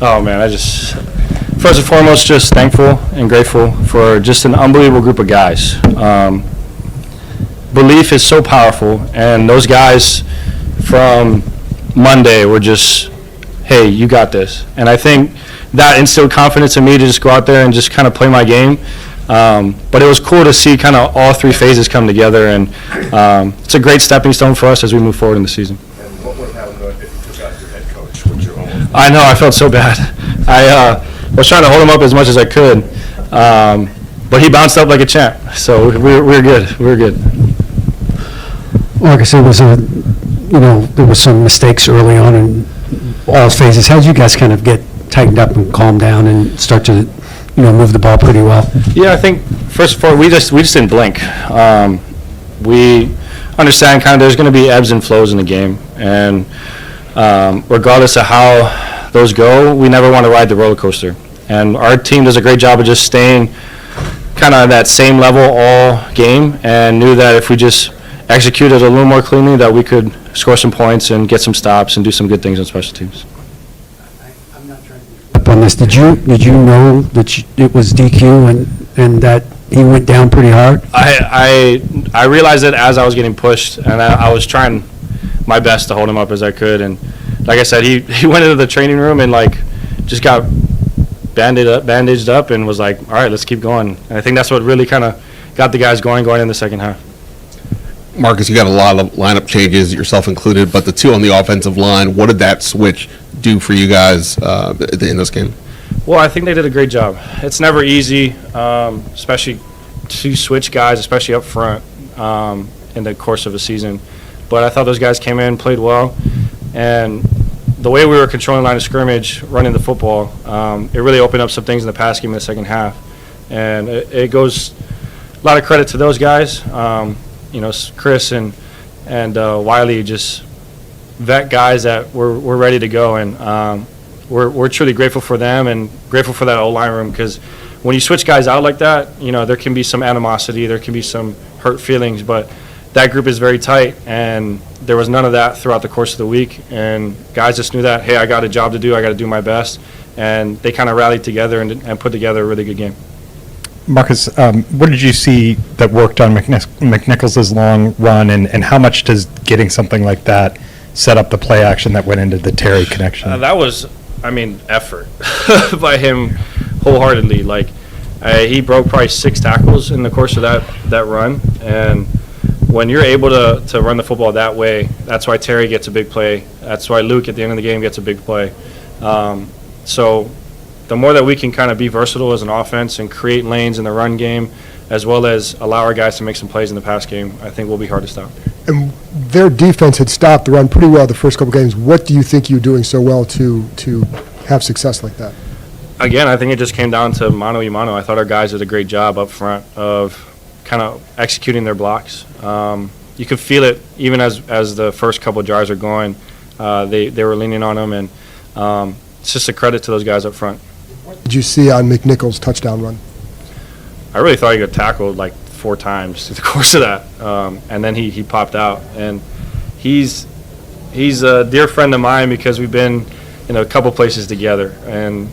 Oh, man, first and foremost, just thankful and grateful for just an unbelievable group of guys. Belief is so powerful, and those guys from Monday were just, hey, you got this. And I think that instilled confidence in me to just go out there and just kind of play my game. But it was cool to see kind of all three phases come together, and it's a great stepping stone for us as we move forward in the season. And what would happen if you took out your head coach? Would you almost? I know, I felt so bad. I was trying to hold him up as much as I could, but he bounced up like a champ. So we're good. We're good. Marcus, there was some mistakes early on in all phases. How did you guys kind of get tightened up and calm down and start to, move the ball pretty well? Yeah, I think first of all, we just didn't blink. We understand kind of there's going to be ebbs and flows in the game, and regardless of how those go, we never want to ride the roller coaster. And our team does a great job of just staying kind of at that same level all game, and knew that if we just executed a little more cleanly, that we could score some points and get some stops and do some good things on special teams. I'm not trying to flip on this. Did you know that it was DQ and that he went down pretty hard? I realized it as I was getting pushed, and I was trying my best to hold him up as I could. And like I said, he went into the training room and just got bandaged up and was like, all right, let's keep going. And I think that's what really kind of got the guys going in the second half. Marcus, you got a lot of lineup changes, yourself included, but the two on the offensive line, what did that switch do for you guys in this game? Well, I think they did a great job. It's never easy, especially to switch guys, especially up front in the course of a season. But I thought those guys came in, played well, and the way we were controlling line of scrimmage, running the football, it really opened up some things in the pass game in the second half. And it goes a lot of credit to those guys. Chris and Wiley, just vet guys that were ready to go, and we're truly grateful for them and grateful for that O-line room, because when you switch guys out like that, there can be some animosity, there can be some hurt feelings, but that group is very tight, and there was none of that throughout the course of the week, and guys just knew that, hey, I got a job to do, I got to do my best, and they kind of rallied together and put together a really good game. Marcus, what did you see that worked on McNichols' long run, and how much does getting something like that set up the play action that went into the Terry connection? That was, effort by him wholeheartedly. He broke probably 6 tackles in the course of that run, and when you're able to run the football that way, that's why Terry gets a big play. That's why Luke at the end of the game gets a big play. So the more that we can kind of be versatile as an offense and create lanes in the run game, as well as allow our guys to make some plays in the pass game, I think we'll be hard to stop. And their defense had stopped the run pretty well the first couple games. What do you think you're doing so well to have success like that? Again, I think it just came down to mano-a-mano. I thought our guys did a great job up front of kind of executing their blocks. You could feel it even as the first couple of drives are going. They were leaning on them, and it's just a credit to those guys up front. What did you see on McNichols' touchdown run? I really thought he got tackled 4 times through the course of that, and then he popped out. And he's a dear friend of mine because we've been in a couple places together, and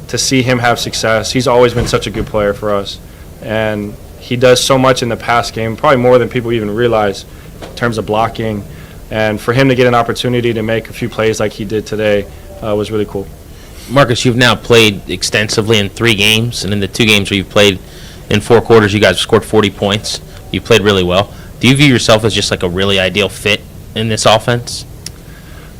to see him have success, he's always been such a good player for us, and he does so much in the pass game, probably more than people even realize in terms of blocking, and for him to get an opportunity to make a few plays like he did today was really cool. Marcus, you've now played extensively in 3 games, and in the 2 games where you've played in 4 quarters, you guys scored 40 points. You played really well. Do you view yourself as just a really ideal fit in this offense?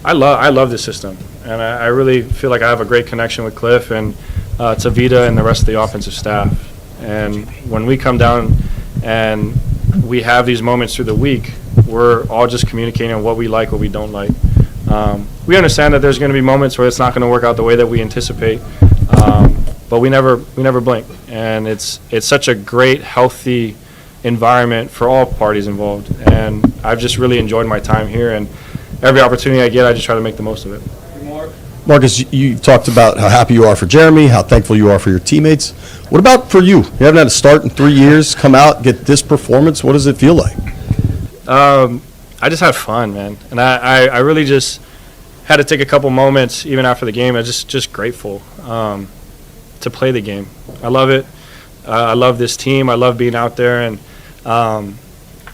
I love this system, and I really feel like I have a great connection with Cliff and Tavita and the rest of the offensive staff. And when we come down and we have these moments through the week, we're all just communicating on what we like, what we don't like. We understand that there's going to be moments where it's not going to work out the way that we anticipate, but we never blink. And it's such a great, healthy environment for all parties involved. And I've just really enjoyed my time here, and every opportunity I get, I just try to make the most of it. Marcus, you talked about how happy you are for Jeremy, how thankful you are for your teammates. What about for you? You haven't had a start in 3 years, come out, get this performance. What does it feel like? I just had fun, man. And I really just had to take a couple moments even after the game. I was just grateful to play the game. I love it. I love this team. I love being out there, and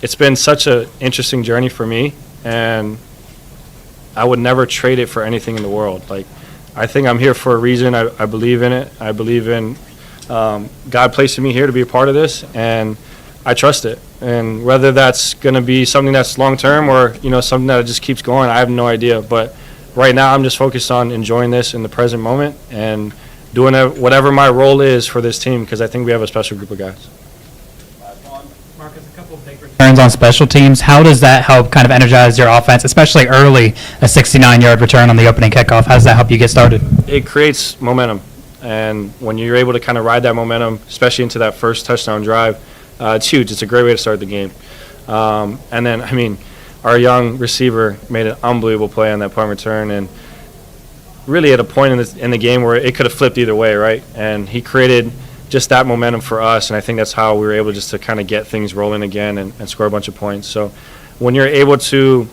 it's been such an interesting journey for me, and I would never trade it for anything in the world. Like, I think I'm here for a reason. I believe in it. I believe in God placing me here to be a part of this, and I trust it. And whether that's going to be something that's long-term or, something that just keeps going, I have no idea. But right now I'm just focused on enjoying this in the present moment and doing whatever my role is for this team, because I think we have a special group of guys. Marcus, a couple of big returns on special teams. How does that help kind of energize your offense, especially early, a 69-yard return on the opening kickoff? How does that help you get started? It creates momentum. And when you're able to kind of ride that momentum, especially into that first touchdown drive, it's huge. It's a great way to start the game. And then, our young receiver made an unbelievable play on that punt return, and really at a point in the game where it could have flipped either way, right? And he created just that momentum for us, and I think that's how we were able just to kind of get things rolling again and score a bunch of points. So when you're able to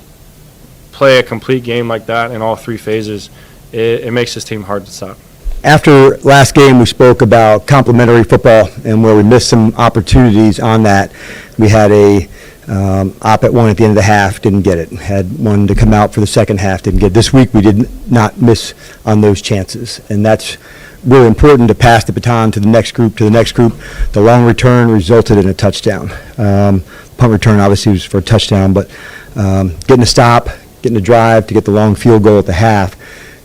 play a complete game like that in all three phases, it makes this team hard to stop. After last game, we spoke about complementary football and where we missed some opportunities on that. We had a op at one at the end of the half, didn't get it. Had one to come out for the second half, didn't get it. This week, we did not miss on those chances, and that's really important to pass the baton to the next group, The long return resulted in a touchdown. Punt return obviously was for a touchdown, but getting a stop, getting a drive to get the long field goal at the half,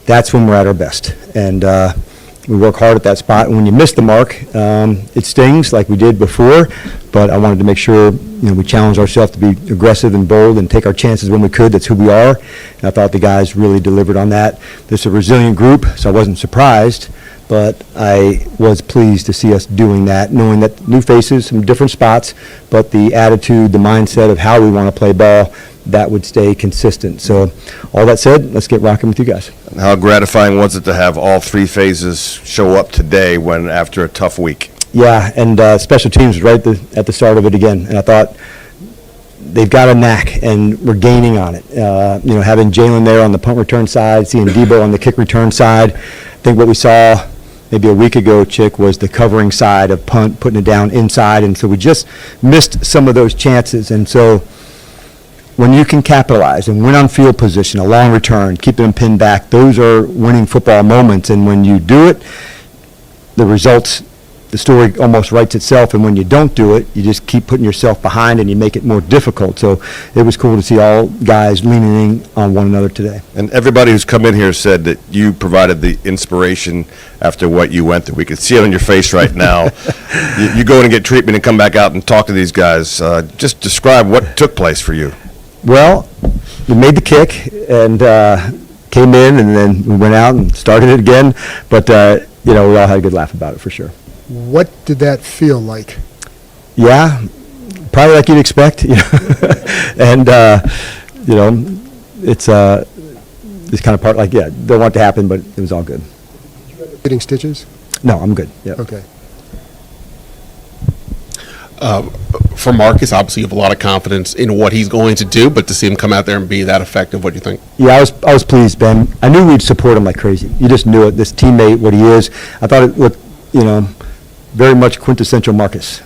that's when we're at our best. And we work hard at that spot. And when you miss the mark, it stings like we did before, but I wanted to make sure we challenge ourselves to be aggressive and bold and take our chances when we could. That's who we are. And I thought the guys really delivered on that. This is a resilient group, so I wasn't surprised, but I was pleased to see us doing that, knowing that new faces, some different spots, but the attitude, the mindset of how we want to play ball, that would stay consistent. So all that said, let's get rocking with you guys. How gratifying was it to have all three phases show up today when after a tough week? Yeah, and special teams was right at the start of it again, and I thought they've got a knack, and we're gaining on it. Having Jalen there on the punt return side, seeing Debo on the kick return side. I think what we saw maybe a week ago, Chick, was the covering side of punt, putting it down inside, and so we just missed some of those chances. And so when you can capitalize and win on field position, a long return, keeping them pinned back, those are winning football moments. And when you do it, the results, the story almost writes itself. And when you don't do it, you just keep putting yourself behind and you make it more difficult. So it was cool to see all guys leaning in on one another today. And everybody who's come in here said that you provided the inspiration after what you went through. We could see it on your face right now. You go in and get treatment and come back out and talk to these guys. Just describe what took place for you. Well, we made the kick and came in, and then we went out and started it again. But, we all had a good laugh about it for sure. What did that feel like? Yeah, probably like you'd expect. And, it's this kind of part like, don't want it to happen, but it was all good. Getting stitches? No, I'm good. Yeah. Okay. For Marcus, obviously you have a lot of confidence in what he's going to do, but to see him come out there and be that effective, what do you think? Yeah, I was pleased, Ben. I knew we'd support him like crazy. You just knew it. This teammate, what he is. I thought it looked, very much quintessential Marcus.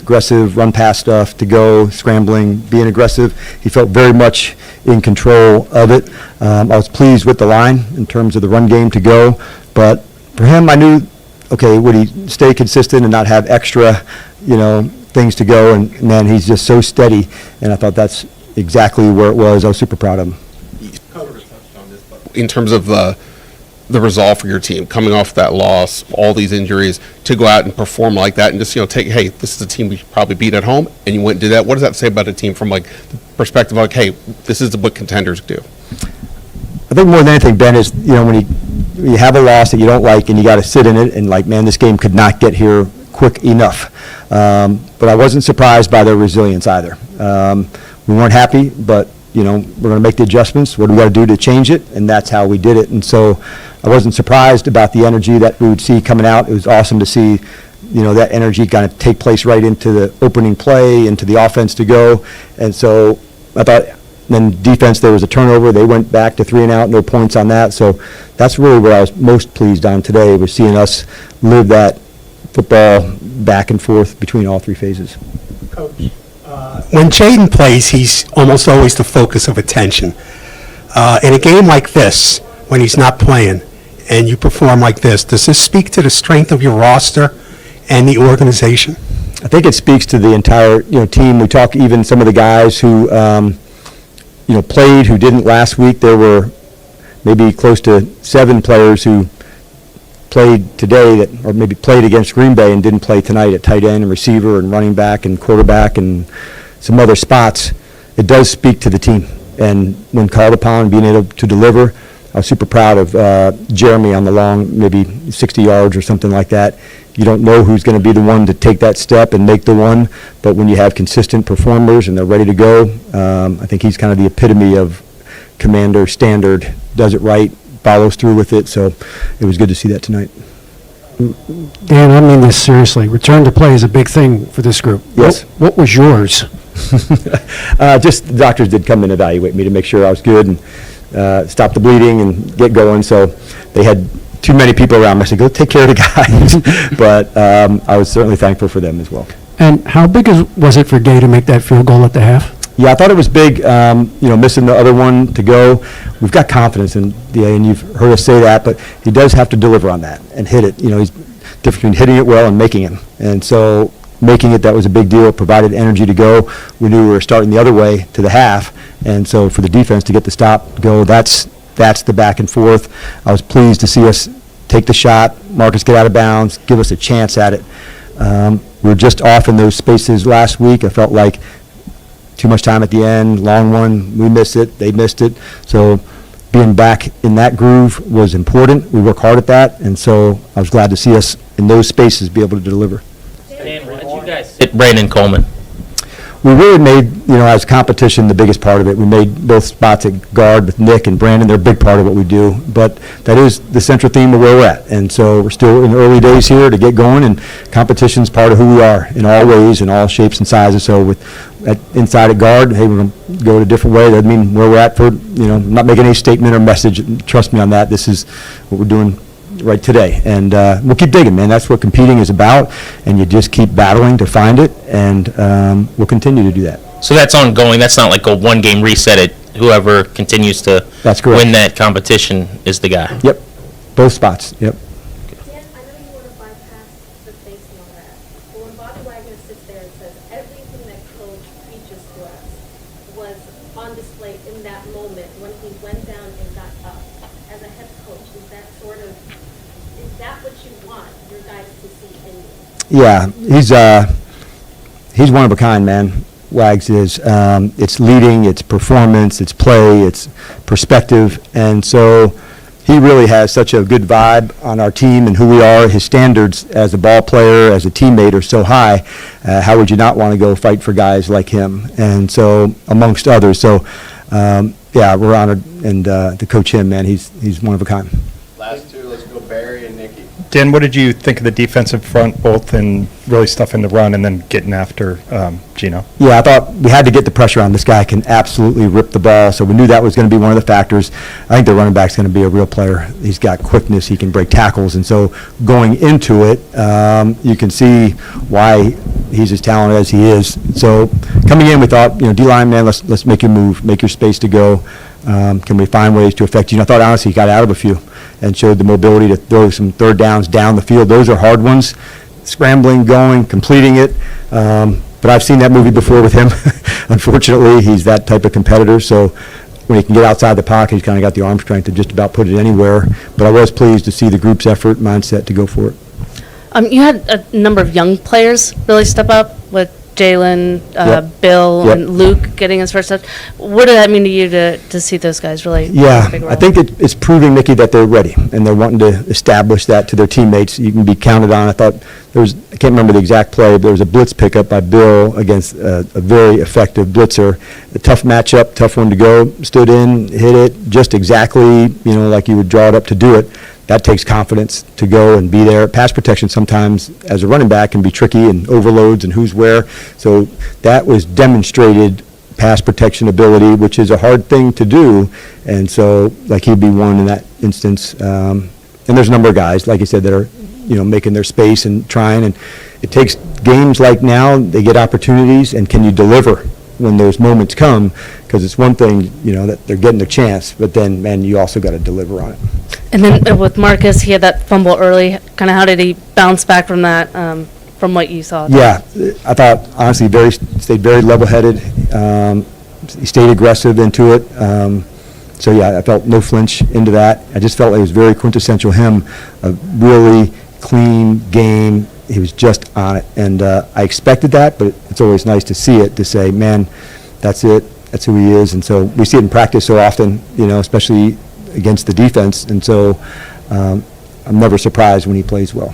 Aggressive, run pass stuff, to go, scrambling, being aggressive. He felt very much in control of it. I was pleased with the line in terms of the run game to go, but for him, I knew, okay, would he stay consistent and not have extra, things to go, and man, he's just so steady, and I thought that's exactly where it was. I was super proud of him. In terms of the resolve for your team, coming off that loss, all these injuries, to go out and perform like that and just, hey, this is a team we should probably beat at home, and you went and did that. What does that say about a team from, the perspective of, hey, this is what contenders do? I think more than anything, Ben, is, when you have a loss that you don't like and you got to sit in it and man, this game could not get here quick enough. But I wasn't surprised by their resilience either. We weren't happy, but, we're going to make the adjustments. What do we got to do to change it? And that's how we did it. And so I wasn't surprised about the energy that we would see coming out. It was awesome to see, that energy kind of take place right into the opening play, into the offense to go. And so I thought Then defense, there was a turnover. They went back to 3 and out, no points on that. So that's really what I was most pleased on today, was seeing us live that football back and forth between all three phases. When Jaden plays, he's almost always the focus of attention. In a game like this, when he's not playing, and you perform like this, does this speak to the strength of your roster and the organization? I think it speaks to the entire, team. We talk even some of the guys who, played, who didn't last week. There were maybe close to 7 players who played today or maybe played against Green Bay and didn't play tonight at tight end and receiver and running back and quarterback and some other spots. It does speak to the team. And when called upon, being able to deliver, I was super proud of Jeremy on the long, maybe 60 yards or something like that. You don't know who's going to be the one to take that step and make the one, but when you have consistent performers and they're ready to go, I think he's kind of the epitome of commander standard, does it right, follows through with it, so it was good to see that tonight. Dan, I mean this seriously. Return to play is a big thing for this group. Yes. What was yours? Just the doctors did come and evaluate me to make sure I was good and stop the bleeding and get going, so they had too many people around me. I said, go take care of the guys. But I was certainly thankful for them as well. And how big was it for Gay to make that field goal at the half? Yeah, I thought it was big, missing the other one to go. We've got confidence in DA, and you've heard us say that, but he does have to deliver on that and hit it. He's different between hitting it well and making it. And so making it, that was a big deal. It provided energy to go. We knew we were starting the other way to the half, and so for the defense to get the stop, go, that's the back and forth. I was pleased to see us take the shot, Marcus get out of bounds, give us a chance at it. We were just off in those spaces last week. I felt like too much time at the end, long one, we missed it, they missed it. So being back in that groove was important. We work hard at that, and so I was glad to see us in those spaces be able to deliver. Dan, why did you guys sit Brandon Coleman? We really made, as competition, the biggest part of it. We made both spots at guard with Nick and Brandon. They're a big part of what we do, but that is the central theme of where we're at. And so we're still in the early days here to get going, and competition's part of who we are in all ways, in all shapes and sizes. So inside at guard, hey, we're going to go a different way. That means where we're at for, I'm not making any statement or message. Trust me on that. This is what we're doing right today, and we'll keep digging, man. That's what competing is about, and you just keep battling to find it, and we'll continue to do that. So that's ongoing. That's not like a one-game reset. It whoever continues to That's correct. win that competition is the guy. Yep, both spots, yep. Dan, I know you want to bypass the face and all that, but when Bobby Wagner sits there and says everything that Coach preaches to us was on display in that moment when he went down and got up, as a head coach, is that what you want your guys to see in you? Yeah, he's one of a kind, man. Wags is. It's leading, it's performance, it's play, it's perspective, and so he really has such a good vibe on our team and who we are. His standards as a ball player, as a teammate, are so high. How would you not want to go fight for guys like him? And so, amongst others. So, we're honored and to coach him, man. He's one of a kind. Last two, let's go Barry and Nikki. Dan, what did you think of the defensive front, both in really stuffing the run and then getting after Geno? Yeah, I thought we had to get the pressure on. This guy can absolutely rip the ball, so we knew that was going to be one of the factors. I think the running back's going to be a real player. He's got quickness, he can break tackles, and so going into it, you can see why he's as talented as he is. So coming in, we thought, D-line, man, let's make your move, make your space to go. Can we find ways to affect you? I thought, honestly, he got out of a few and showed the mobility to throw some third downs down the field. Those are hard ones, scrambling, going, completing it. But I've seen that movie before with him. Unfortunately, he's that type of competitor. So when he can get outside the pocket, he's kind of got the arm strength to just about put it anywhere. But I was pleased to see the group's effort, mindset to go for it. You had a number of young players really step up with Jalen, Yep. Bill, Yep. and Luke getting his first touch. What did that mean to you to see those guys really play Yeah, a big role? I think it's proving, Nikki, that they're ready, and they're wanting to establish that to their teammates. You can be counted on. I thought I can't remember the exact play, but there was a blitz pickup by Bill against a very effective blitzer. A tough matchup, tough one to go, stood in, hit it, just exactly, like you would draw it up to do it. That takes confidence to go and be there. Pass protection sometimes, as a running back, can be tricky and overloads and who's where. So that was demonstrated pass protection ability, which is a hard thing to do. And so, like, he'd be one in that instance. And there's a number of guys, like you said, that are, making their space and trying. And it takes games like now, they get opportunities, and can you deliver when those moments come? Because it's one thing, that they're getting their chance, but then, man, you also got to deliver on it. And then with Marcus, he had that fumble early. Kind of how did he bounce back from that, from what you saw? Yeah, I thought, honestly, stayed very level-headed. He stayed aggressive into it. So, yeah, I felt no flinch into that. I just felt like it was very quintessential him, a really clean game. He was just on it. And I expected that, but it's always nice to see it, to say, man, that's it. That's who he is. And so we see it in practice so often, especially against the defense. And so I'm never surprised when he plays well.